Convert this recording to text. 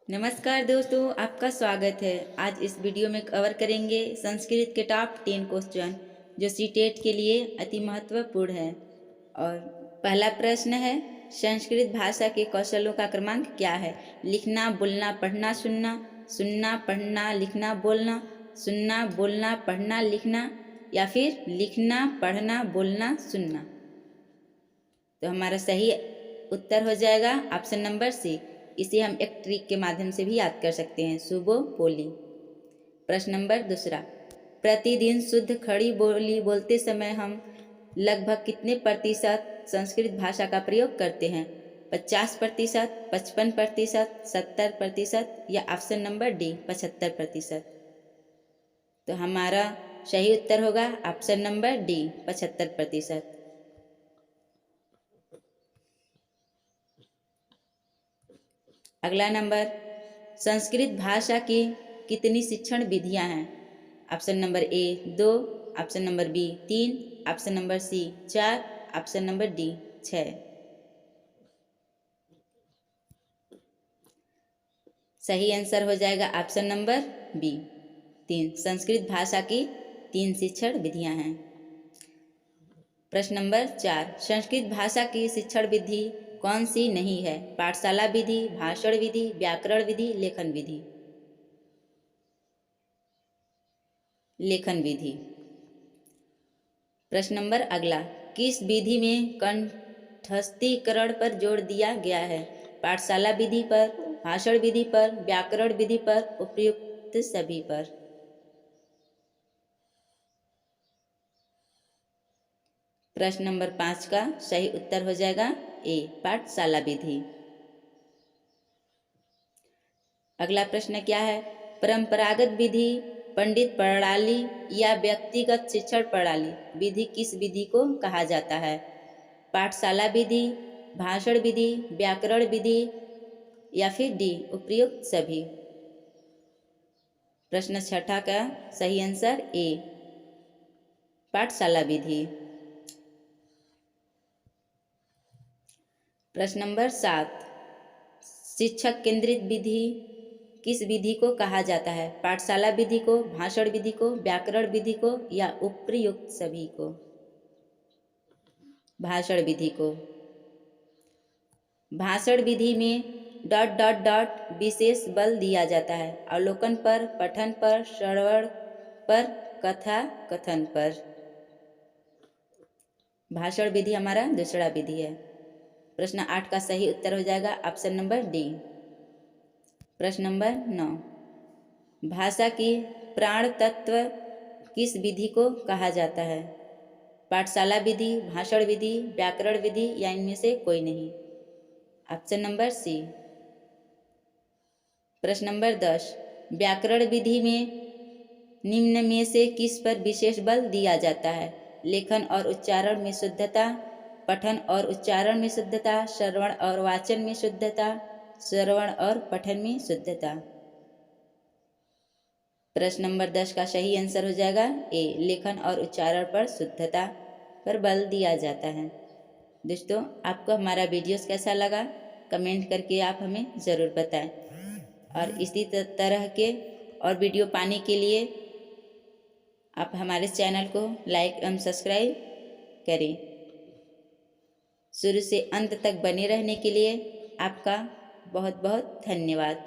नमस्कार दोस्तों, आपका स्वागत है। आज इस वीडियो में कवर करेंगे संस्कृत के टॉप 10 क्वेश्चन जो सीटेट के लिए अति महत्वपूर्ण है। और पहला प्रश्न है, संस्कृत भाषा के कौशलों का क्रमांक क्या है? लिखना, बोलना, पढ़ना, सुनना, सुनना, पढ़ना, लिखना, बोलना, सुनना, बोलना, पढ़ना, लिखना, या फिर लिखना, पढ़ना, बोलना, सुनना। तो हमारा सही उत्तर हो जाएगा ऑप्शन नंबर सी। इसे हम एक ट्रिक के माध्यम से भी याद कर सकते हैं, सुबो पोली। प्रश्न नंबर दूसरा, प्रतिदिन शुद्ध खड़ी बोली बोलते समय हम लगभग कितने प्रतिशत संस्कृत भाषा का प्रयोग करते हैं? 50%, 55%, 70%, या ऑप्शन नंबर डी 75%। तो हमारा सही उत्तर होगा ऑप्शन नंबर डी 75%। अगला नंबर, संस्कृत भाषा की कितनी शिक्षण विधियां हैं? Option number A 2, option number B 3, option number C 4, option number D 6। सही आंसर हो जाएगा ऑप्शन नंबर बी 3। संस्कृत भाषा की 3 शिक्षण विधियां हैं। प्रश्न नंबर 4, संस्कृत भाषा की शिक्षण विधि कौन सी नहीं है? पाठशाला विधि, भाषण विधि, व्याकरण विधि, लेखन विधि। लेखन विधि। प्रश्न नंबर अगला, किस विधि में कंठस्थीकरण पर जोर दिया गया है? पाठशाला विधि पर, भाषण विधि पर, व्याकरण विधि पर, उपयुक्त सभी पर। प्रश्न नंबर 5 का सही उत्तर हो जाएगा ए, पाठशाला विधि। अगला प्रश्न क्या है? परंपरागत विधि, पंडित प्रणाली या व्यक्तिगत शिक्षण प्रणाली विधि किस विधि को कहा जाता है? पाठशाला विधि, भाषण विधि, व्याकरण विधि, या फिर डी उपयुक्त सभी। प्रश्न छठा का सही आंसर ए, पाठशाला विधि। प्रश्न नंबर 7, शिक्षक केंद्रित विधि किस विधि को कहा जाता है? पाठशाला विधि को, भाषण विधि को, व्याकरण विधि को, या उपयुक्त सभी को। भाषण विधि को। भाषण विधि में डॉट डॉट डॉट विशेष बल दिया जाता है, अवलोकन पर, पठन पर, श्रवण पर, कथा कथन पर। भाषण विधि हमारा दूसरा विधि है। प्रश्न 8 का सही उत्तर हो जाएगा ऑप्शन नंबर डी। प्रश्न नंबर 9, भाषा की प्राण तत्व किस विधि को कहा जाता है? पाठशाला विधि, भाषण विधि, व्याकरण विधि, या इनमें से कोई नहीं। Option number C. प्रश्न नंबर 10, व्याकरण विधि में निम्न में से किस पर विशेष बल दिया जाता है? लेखन और उच्चारण में शुद्धता, पठन और उच्चारण में शुद्धता, श्रवण और वाचन में शुद्धता, श्रवण और पठन में शुद्धता। प्रश्न नंबर 10 का सही आंसर हो जाएगा ए, लेखन और उच्चारण पर शुद्धता पर बल दिया जाता है। दोस्तों, आपको हमारा वीडियोस कैसा लगा कमेंट करके आप हमें ज़रूर बताएं। और इसी तरह के और वीडियो पाने के लिए आप हमारे चैनल को लाइक एवं सब्सक्राइब करें। शुरू से अंत तक बने रहने के लिए आपका बहुत बहुत धन्यवाद।